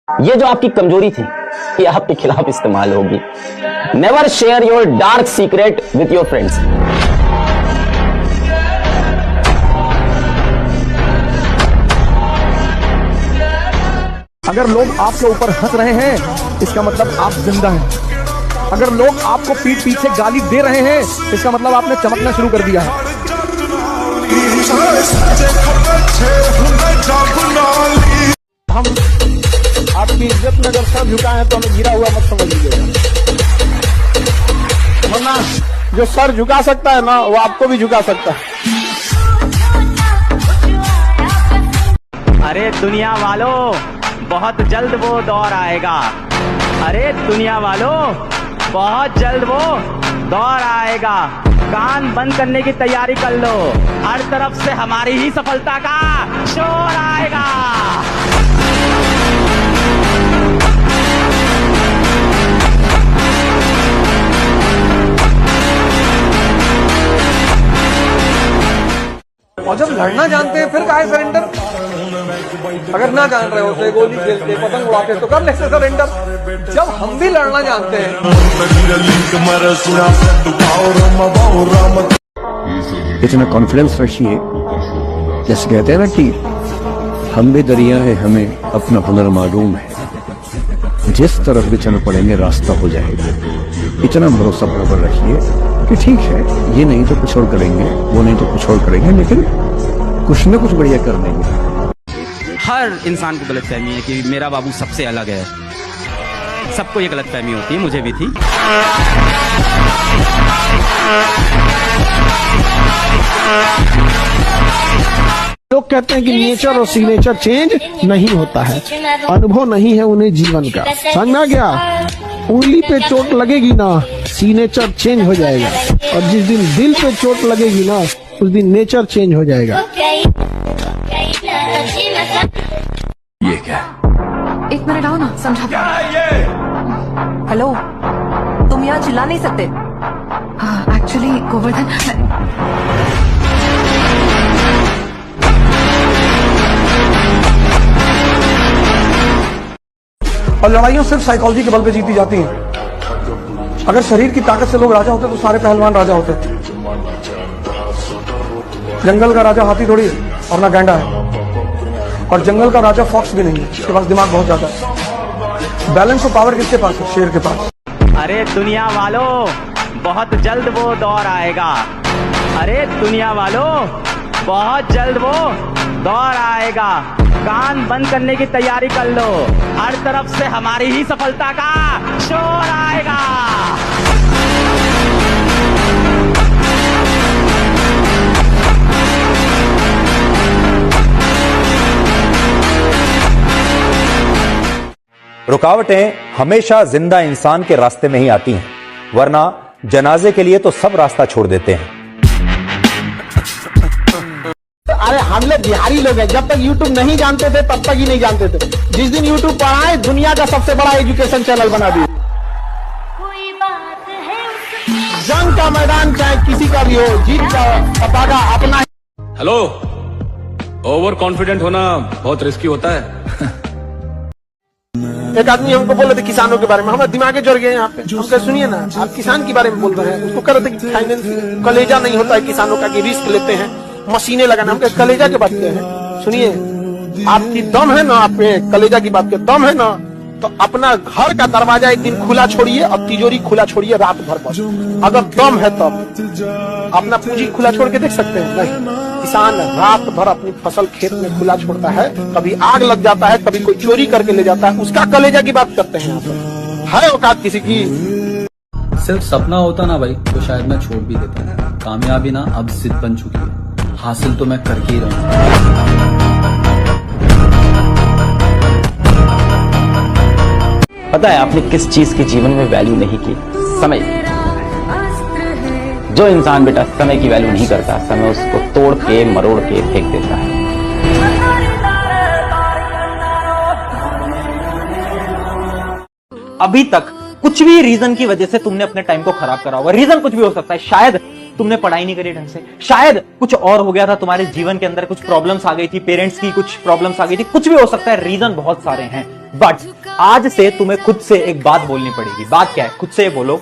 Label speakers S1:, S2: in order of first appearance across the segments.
S1: ये जो आपकी कमजोरी थी ये आपके खिलाफ इस्तेमाल होगी। Never share your dark secret with your friends.
S2: अगर लोग आपके ऊपर हंस रहे हैं इसका मतलब आप जिंदा हैं। अगर लोग आपको पीठ पीछे गाली दे रहे हैं इसका मतलब आपने चमकना शुरू कर दिया है। हम आपकी इज्जत में अगर सर झुकाए हैं तो हमें गिरा हुआ मत समझ लीजिएगा, वरना जो सर झुका सकता है ना वो आपको भी झुका सकता है।
S3: अरे दुनिया वालों, बहुत जल्द वो दौर आएगा। अरे दुनिया वालों, बहुत जल्द वो दौर आएगा। कान बंद करने की तैयारी कर लो, हर तरफ से हमारी ही सफलता का शोर आएगा।
S2: और जब लड़ना जानते हैं फिर काहे सरेंडर? अगर ना जान रहे होते, गोली खेलते, पतंग उड़ाते तो कर लेते सरेंडर। जब हम भी लड़ना जानते हैं।
S4: इतना कॉन्फिडेंस रखिए, जैसे कहते हैं ना कि हम भी दरिया है, हमें अपना हुनर मालूम है, जिस तरफ भी चल पड़ेंगे रास्ता हो जाएगा। इतना भरोसा बराबर रखिए कि ठीक है, ये नहीं तो कुछ और करेंगे, वो नहीं तो कुछ और करेंगे, लेकिन कुछ न कुछ बढ़िया कर देंगे।
S3: हर इंसान को गलतफहमी है कि मेरा बाबू सबसे अलग है। सबको ये गलतफहमी होती है, मुझे भी थी।
S2: लोग कहते हैं कि नेचर और सिग्नेचर चेंज नहीं होता है, अनुभव नहीं है उन्हें जीवन का। समझ में आ गया? उंगली पे चोट लगेगी ना, सिग्नेचर चेंज हो जाएगा, और जिस दिन दिल पे चोट लगेगी ना उस दिन नेचर चेंज हो जाएगा।
S4: ये क्या?
S5: एक मिनट आओ ना, समझा। हेलो, तुम यहाँ चिल्ला नहीं सकते। हाँ, एक्चुअली गोवर्धन,
S2: और लड़ाइयाँ सिर्फ साइकोलॉजी के बल पे जीती जाती हैं। अगर शरीर की ताकत से लोग राजा होते तो सारे पहलवान राजा होते। जंगल का राजा हाथी थोड़ी है और ना गैंडा है, और जंगल का राजा फॉक्स भी नहीं है, उसके पास दिमाग बहुत ज्यादा है। बैलेंस ऑफ पावर किसके पास है? शेर के पास।
S3: अरे दुनिया वालों, बहुत जल्द वो दौर आएगा। अरे दुनिया वालों, बहुत जल्द वो दौर आएगा। कान बंद करने की तैयारी कर लो, हर तरफ से हमारी ही सफलता का शोर आएगा।
S6: रुकावटें हमेशा जिंदा इंसान के रास्ते में ही आती हैं, वरना जनाजे के लिए तो सब रास्ता छोड़ देते हैं।
S2: अरे हम लोग बिहारी लोग हैं, जब तक यूट्यूब नहीं जानते थे तब तक ही नहीं जानते थे। जिस दिन यूट्यूब पढ़ाए, दुनिया का सबसे बड़ा एजुकेशन चैनल बना दिया। जंग का मैदान चाहे किसी का भी हो, जीत का पताका अपना।
S7: हेलो, ओवर कॉन्फिडेंट होना बहुत रिस्की होता है।
S2: एक आदमी हमको बोल रहे थे किसानों के बारे में, हमारे दिमागे जड़ गए यहाँ पे। हम कहे सुनिए ना, आप किसान के बारे में बोल रहे हैं, उसको कर रहे थे कि फाइनेंस कलेजा नहीं होता है किसानों का, कि रिस्क लेते हैं, मशीनें लगाना। हम कलेजा की बात कर हैं। सुनिए, आपकी दम है ना, आप में कलेजा की बात कर दम है ना, तो अपना घर का दरवाजा एक दिन खुला छोड़िए और तिजोरी खुला छोड़िए रात भर पर। अगर दम है तब अपना पूंजी खुला छोड़ के देख सकते हैं? नहीं। किसान रात भर अपनी फसल खेत में खुला छोड़ता है, कभी आग लग जाता है, कभी कोई चोरी करके ले जाता है, उसका कलेजा की बात करते हैं। है औकात किसी की?
S8: सिर्फ सपना होता ना भाई तो शायद मैं छोड़ भी देता। कामयाबी ना अब जिद बन चुकी है, हासिल तो मैं करके ही रहूंगा।
S1: पता है आपने किस चीज की जीवन में वैल्यू नहीं की? समय। जो इंसान बेटा समय की वैल्यू नहीं करता, समय उसको तोड़ के मरोड़ के फेंक देता है।
S9: अभी तक कुछ भी रीजन की वजह से तुमने अपने टाइम को खराब करा होगा। रीजन कुछ भी हो सकता है, शायद तुमने पढ़ाई नहीं करी ढंग से, शायद कुछ और हो गया था तुम्हारे जीवन के अंदर, कुछ प्रॉब्लम्स आ गई थी, पेरेंट्स की कुछ प्रॉब्लम्स आ गई थी, कुछ भी हो सकता है। रीजन बहुत सारे हैं। बट आज से तुम्हें खुद से एक बात बोलनी पड़ेगी। बात क्या है? खुद से ये बोलो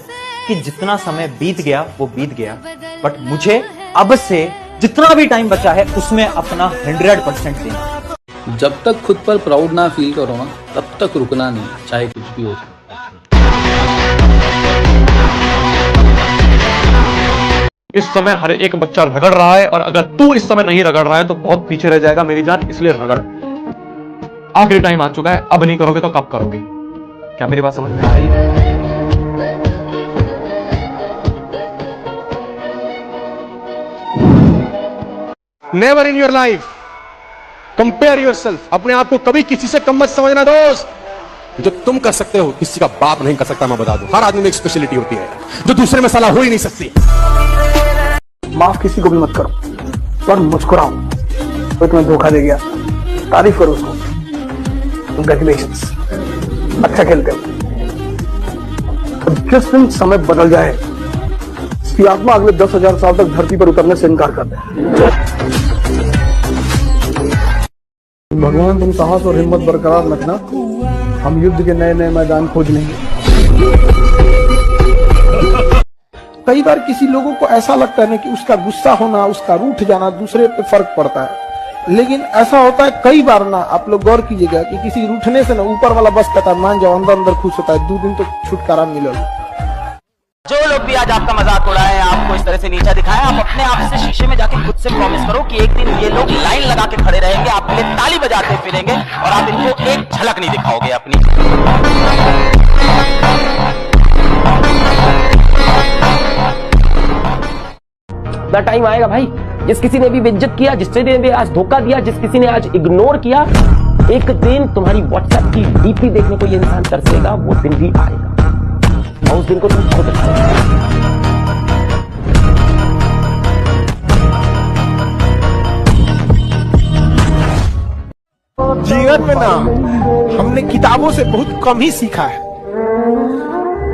S9: कि जितना समय बीत गया वो बीत गया, बट मुझे अब से जितना भी टाइम बचा है उसमें अपना 100% देना।
S8: जब तक खुद पर प्राउड ना फील करो ना, तब तक रुकना नहीं, चाहे कुछ भी हो जाए।
S10: इस समय हर एक बच्चा रगड़ रहा है, और अगर तू इस समय नहीं रगड़ रहा है तो बहुत पीछे रह जाएगा मेरी जान, इसलिए रगड़। आखिरी टाइम आ चुका है, अब नहीं करोगे तो कब करोगे? क्या मेरी बात समझ में आई? Never in your life compare yourself. अपने आप को कभी किसी से कम मत समझना दोस्त।
S11: जो तुम कर सकते हो किसी का बाप नहीं कर सकता, मैं बता दूं। हर आदमी में एक स्पेशलिटी होती है जो दूसरे में सलाह हो ही नहीं सकती।
S2: माफ किसी को भी मत करो, पर मुस्कुराओ। कोई तुम्हें धोखा दे गया, तारीफ करो उसको, कंग्रेचुलेशंस, अच्छा खेलते हो। जिस दिन समय बदल जाए, इसकी आत्मा अगले 10,000 साल तक धरती पर उतरने से इनकार कर दे। भगवान तुम साहस और हिम्मत बरकरार रखना, हम युद्ध के नए नए मैदान खोज लेंगे। कई बार किसी लोगों को ऐसा लगता है ना कि उसका गुस्सा होना, उसका रूठ जाना दूसरे पे फर्क पड़ता है, लेकिन ऐसा होता है कई बार ना, आप लोग गौर कीजिएगा कि किसी रूठने से ना ऊपर वाला बस कहता है मान जाओ, अंदर अंदर खुश होता है, 2 दिन तो छुटकारा मिलेगा।
S3: जो लोग भी आज आपका मजाक उड़ाए, आपको इस तरह से नीचा दिखाया, आप अपने आप से शीशे में जाके खुद से प्रॉमिस करो कि एक दिन ये लोग लाइन लगा के खड़े रहेंगे, आपके लिए ताली बजाते फिरेंगे, और आप इनको एक झलक नहीं दिखाओगे अपनी।
S1: टाइम आएगा भाई, जिस किसी ने भी बेइज्जत किया, जिससे ने भी आज धोखा दिया, जिस किसी ने आज इग्नोर किया, एक दिन तुम्हारी व्हाट्सएप की डीपी देखने को ये इंसान तरसेगा, वो दिन भी आएगा, और उस दिन को तुम खुद
S2: जीवन में ना हमने किताबों से बहुत कम ही सीखा है।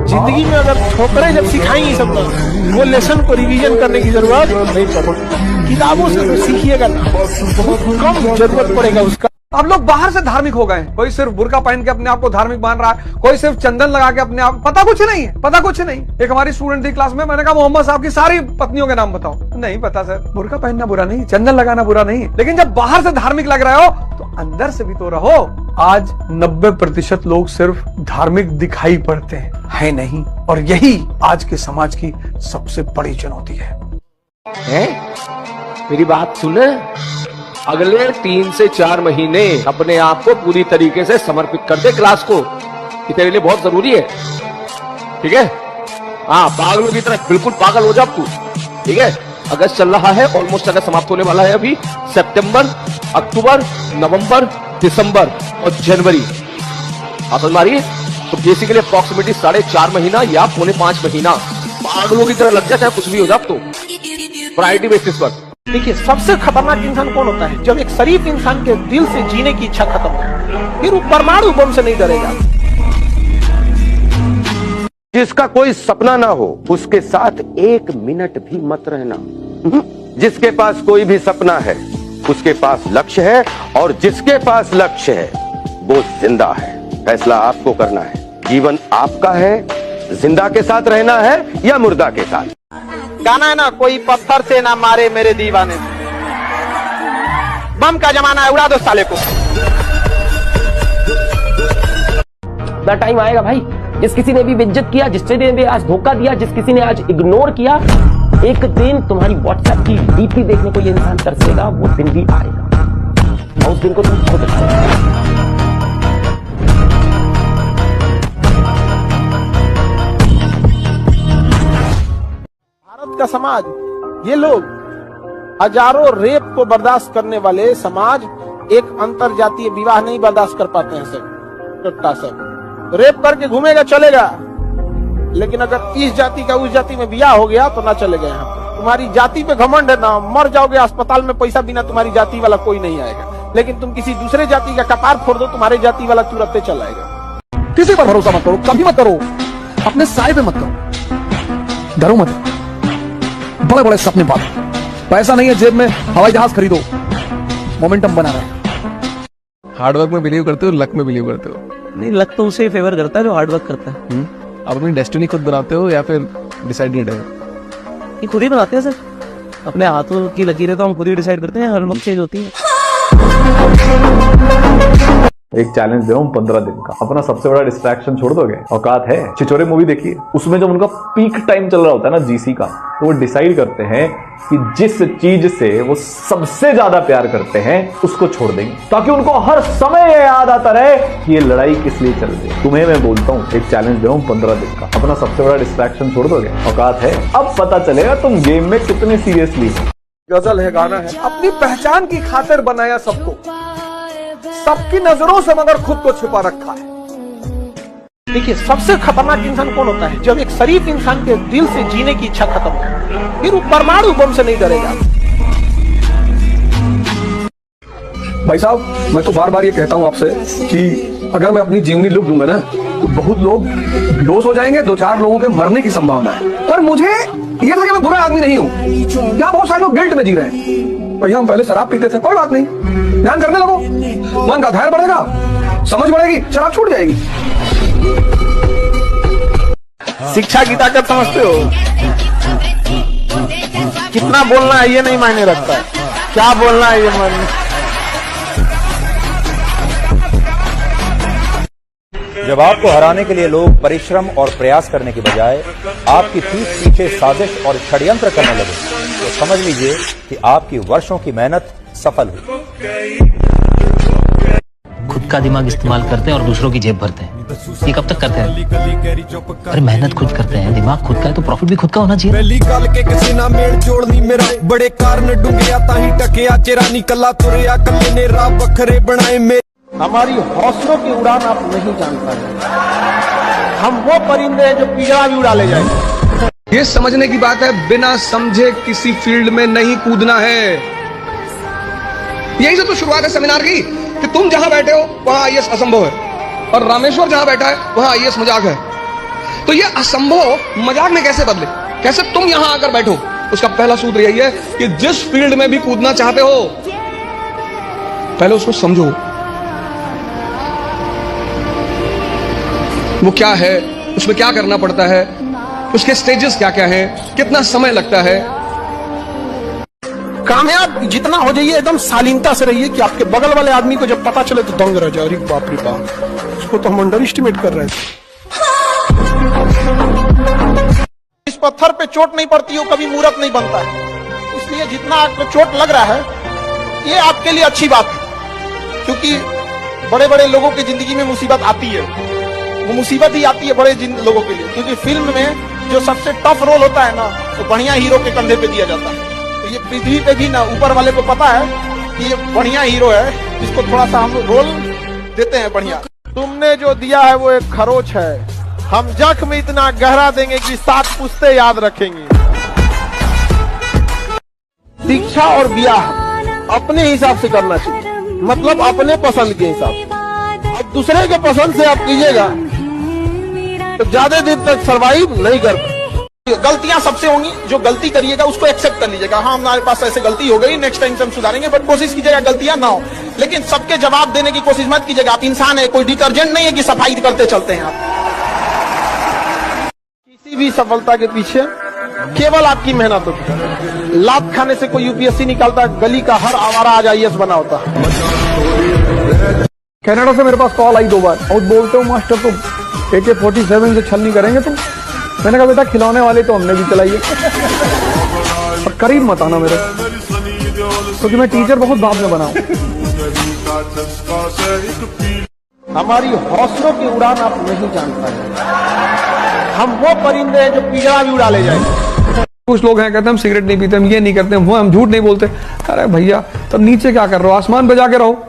S2: जिंदगी में अगर ठोकरें जब सिखाएंगी सब लोग, वो लेसन को रिवीजन करने की जरूरत नहीं पड़ेगी। किताबों से तो सीखिएगा ना, बहुत कम जरूरत पड़ेगा उसका।
S10: अब लोग बाहर से धार्मिक हो गए। कोई सिर्फ बुर्का पहन के अपने आप को धार्मिक मान रहा है, कोई सिर्फ चंदन लगा के अपने आप, पता कुछ नहीं है, पता कुछ नहीं। एक हमारी स्टूडेंट थी क्लास में, मैंने कहा मोहम्मद साहब की सारी पत्नियों के नाम बताओ। नहीं पता सर। बुर्का पहनना बुरा नहीं, चंदन लगाना बुरा नहीं, लेकिन जब बाहर से धार्मिक लग रहे हो तो अंदर से भी तो रहो। आज 90% लोग सिर्फ धार्मिक दिखाई पड़ते है नहीं, और यही आज के समाज की सबसे बड़ी चुनौती है।
S11: मेरी बात सुन, अगले 3 से 4 महीने अपने आप को पूरी तरीके से समर्पित कर दे क्लास को, कि तेरे लिए बहुत जरूरी है, ठीक है? हाँ, पागलों की तरह बिल्कुल पागल हो जा तू, ठीक है? अगस्त चल रहा है, ऑलमोस्ट अगस्त समाप्त होने वाला है। अभी सितंबर, अक्टूबर, नवंबर, दिसंबर और जनवरी समझ मारिए, तो बेसिकली अप्रॉक्सीमेटली 4.5 महीना या 4.5 महीना पागलों की तरह लग जाए, चाहे कुछ भी हो जाए, तो प्रायोरिटी बेसिस पर।
S2: देखिए, सबसे खतरनाक इंसान कौन होता है? जब एक शरीफ इंसान के दिल से जीने की इच्छा खत्म हो, फिर वो परमाणु बम से नहीं डरेगा।
S12: जिसका कोई सपना ना हो, उसके साथ 1 मिनट भी मत रहना। जिसके पास कोई भी सपना है, उसके पास लक्ष्य है, और जिसके पास लक्ष्य है वो जिंदा है। फैसला आपको करना है, जीवन आपका है, जिंदा के साथ रहना है या मुर्दा के साथ।
S2: गाना है ना, कोई पत्थर से ना मारे मेरे दीवाने, बम का जमाना है, उड़ा दो साले को।
S1: टाइम आएगा भाई, जिस किसी ने भी बेइज्जत किया, जिससे ने भी आज धोखा दिया, जिस किसी ने आज इग्नोर किया, एक दिन तुम्हारी व्हाट्सएप की डीपी देखने को ये इंसान तरसेगा, वो दिन भी आएगा, और उस दिन को तुम खुद
S2: भारत का समाज, ये लोग हजारों रेप को बर्दाश्त करने वाले समाज एक अंतर जातीय विवाह नहीं बर्दाश्त कर पाते हैं सर। रेप करके घूमेगा चलेगा, लेकिन अगर इस जाति का उस जाति में बियाह हो गया तो ना चलेगा। यहाँ पे तुम्हारी जाति पे घमंड है ना, मर जाओगे अस्पताल में, पैसा बिना तुम्हारी जाति वाला कोई नहीं आएगा, लेकिन तुम किसी दूसरे जाति का कपार फोड़ दो, तुम्हारे जाति वाला तुरंत चला आएगा।
S10: किसी पर भरोसा मत करो, कभी मत करो, अपने साय पे मत करो, डरो मत, बड़े बड़े सपने पालो। पैसा नहीं है जेब में, हवाई जहाज खरीदो, मोमेंटम बना रहे।
S11: हार्डवर्क में बिलीव करते हो, लक में बिलीव करते हो?
S13: नहीं, लक तो उसे फेवर करता है जो हार्ड वर्क करता है।
S10: आप अपनी डेस्टिनी खुद बनाते हो या फिर डिसाइडेड है?
S13: ये खुद ही बनाते हैं सर, अपने हाथों की लकीरें तो हम खुद ही डिसाइड करते हैं, हर वक्त चेंज होती है।
S14: एक चैलेंज दे 15 दिन का, अपना सबसे बड़ा डिस्ट्रैक्शन छोड़ दोगे? औकात है? छिछोरे मूवी देखिए, उसमें जब उनका पीक टाइम चल रहा होता है ना जीसी का, तो वो डिसाइड करते हैं कि जिस चीज से वो सबसे ज्यादा प्यार करते हैं उसको छोड़ देंगे, ताकि उनको हर समय ये याद आता रहे कि ये लड़ाई किस लिए चल रही है। तुम्हें मैं बोलता हूँ एक चैलेंज दे 15 दिन का, अपना सबसे बड़ा डिस्ट्रैक्शन छोड़ दोगे? औकात है? अब पता चलेगा तुम गेम में कितने सीरियसली हो।
S10: गजल है, गाना है, अपनी पहचान की खातिर बनाया सबको, सबकी नजरों से मगर खुद को छिपा रखा है।
S2: देखिए, सबसे खतरनाक इंसान कौन होता है? जब एक शरीफ इंसान के दिल से जीने की इच्छा खत्म हो, फिर वो परमाणु बम से नहीं डरेगा।
S10: भाई साहब, मैं तो बार बार ये कहता हूँ आपसे कि अगर मैं अपनी जीवनी लिख दूंगा ना, तो बहुत लोग बेहोश हो जाएंगे, 2-4 लोगों के मरने की संभावना है। पर मुझे ये था कि मैं बुरा आदमी नहीं हूँ। यहाँ बहुत सारे लोग गिल्ट में जी रहे हैं। भैया हम पहले शराब पीते थे, कोई बात नहीं, ध्यान करने लगो, मन का धैर्य बढ़ेगा, समझ बढ़ेगी, शराब छूट जाएगी।
S2: शिक्षा की ताकत समझते हो? कितना बोलना है ये नहीं मायने रखता है, क्या बोलना है ये मायने।
S6: जब आपको हराने के लिए लोग परिश्रम और प्रयास करने की बजाय आपकी पीठ पीछे साजिश और षड्यंत्र करने लगे, तो समझ लीजिए कि आपकी वर्षों की मेहनत सफल हुई।
S15: खुद का दिमाग इस्तेमाल करते हैं और दूसरों की जेब भरते हैं, ये कब तक करते हैं? अरे मेहनत खुद करते हैं, दिमाग खुद का है तो प्रॉफिट भी खुद का होना चाहिए। के किसी ना मेल जोड़नी मेरा बड़े कारण डूंगे ताही टकिया चेरानी कला तुरया कल्ले ने राह बखरे बनाए मेरे।
S2: हमारी हौसलों की उड़ान आप नहीं जान पाए। हम वो परिंदे हैं जो पिंजरा भी उड़ा ले जाएंगे।
S10: ये समझने की बात है, बिना समझे किसी फील्ड में नहीं कूदना है। यही से तो शुरुआत है सेमिनार की, कि तुम जहां बैठे हो वहां आईएएस असंभव है, और रामेश्वर जहां बैठा है वहां आईएएस मजाक है। तो ये असंभव मजाक में कैसे बदले? कैसे तुम यहां आकर बैठो? उसका पहला सूत्र यही है कि जिस फील्ड में भी कूदना चाहते हो, पहले उसको समझो, वो क्या है, उसमें क्या करना पड़ता है, उसके स्टेजेस क्या क्या हैं, कितना समय लगता है।
S2: कामयाब जितना हो जाइए, एकदम शालीनता से रहिए कि आपके बगल वाले आदमी को जब पता चले तो दंग रह जाए, अरे बाप रे बाप, उसको तो हम अंडर एस्टिमेट कर रहे थे। इस पत्थर पे चोट नहीं पड़ती हो कभी मूर्त नहीं बनता है, इसलिए जितना आपको चोट लग रहा है ये आपके लिए अच्छी बात है, क्योंकि बड़े बड़े लोगों की जिंदगी में मुसीबत आती है, वो मुसीबत ही आती है बड़े लोगों के लिए, क्योंकि फिल्म में जो सबसे टफ रोल होता है ना, तो बढ़िया हीरो के कंधे पे दिया जाता है। तो ये पृथ्वी पे भी ना ऊपर वाले को पता है कि ये बढ़िया हीरो है, जिसको थोड़ा सा हम रोल देते हैं बढ़िया। तुमने जो दिया है वो एक खरोच है, हम जख्म इतना गहरा देंगे कि 7 पुश्ते याद रखेंगे। शिक्षा और ब्याह अपने हिसाब से करना चाहिए, मतलब अपने पसंद के हिसाब से। अब दूसरे के पसंद से आप कीजिएगा तो ज्यादा दिन तक सरवाइव नहीं कर पाएंगे। गलतियां सबसे होंगी, जो गलती करिएगा उसको एक्सेप्ट कर लीजिएगा, हाँ हमारे पास ऐसे गलती हो गई, नेक्स्ट टाइम से हम सुधारेंगे, बट कोशिश कीजिएगा गलतियां ना हो। लेकिन सबके जवाब देने की कोशिश मत कीजिएगा, आप इंसान है, कोई डिटर्जेंट नहीं है कि सफाई करते चलते हैं आप। किसी भी सफलता के पीछे केवल आपकी मेहनत होती है। लात खाने से कोई यूपीएससी निकालता, गली का हर आवारा आज आईएएस बना होता।
S10: कनाडा से मेरे पास कॉल आई 2 बार, और बोलते हो मास्टर तो AK-47 से छल नहीं करेंगे तुम। मैंने कहा बेटा खिलौने वाले तो हमने भी चलाई है, पर करीब मत आना मेरे, क्योंकि मैं टीचर बहुत बाद में बना हूं।
S2: हमारी हौसलों की उड़ान आप नहीं जान पाए। हम वो परिंदे हैं जो पिंजरा भी उड़ा ले जाएंगे।
S10: कुछ लोग हैं कहते हैं हम सिगरेट नहीं पीते, हम ये नहीं करते, वो हम झूठ नहीं बोलते। अरे भैया तब नीचे क्या कर रहे हो, आसमान पे जाके रहो।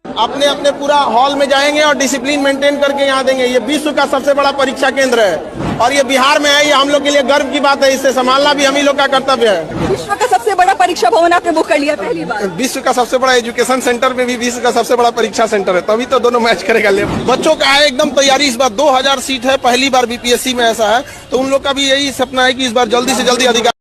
S2: अपने अपने पूरा हॉल में जाएंगे और डिसिप्लिन मेंटेन करके यहाँ देंगे। ये विश्व का सबसे बड़ा परीक्षा केंद्र है और ये बिहार में है, ये हम लोग के लिए गर्व की बात है, इससे संभालना भी हम ही लोग का कर्तव्य है।
S5: विश्व का सबसे बड़ा परीक्षा भवन आपने बुक कर लिया पहली बार।
S2: विश्व का सबसे बड़ा एजुकेशन सेंटर में भी विश्व का सबसे बड़ा परीक्षा सेंटर है, तभी तो दोनों मैच करेगा। बच्चों का है एकदम तैयारी, इस बार 2000 सीट है, पहली बार बीपीएससी में ऐसा है, तो उन लोग का भी यही सपना है कि इस बार जल्दी से जल्दी अधिकार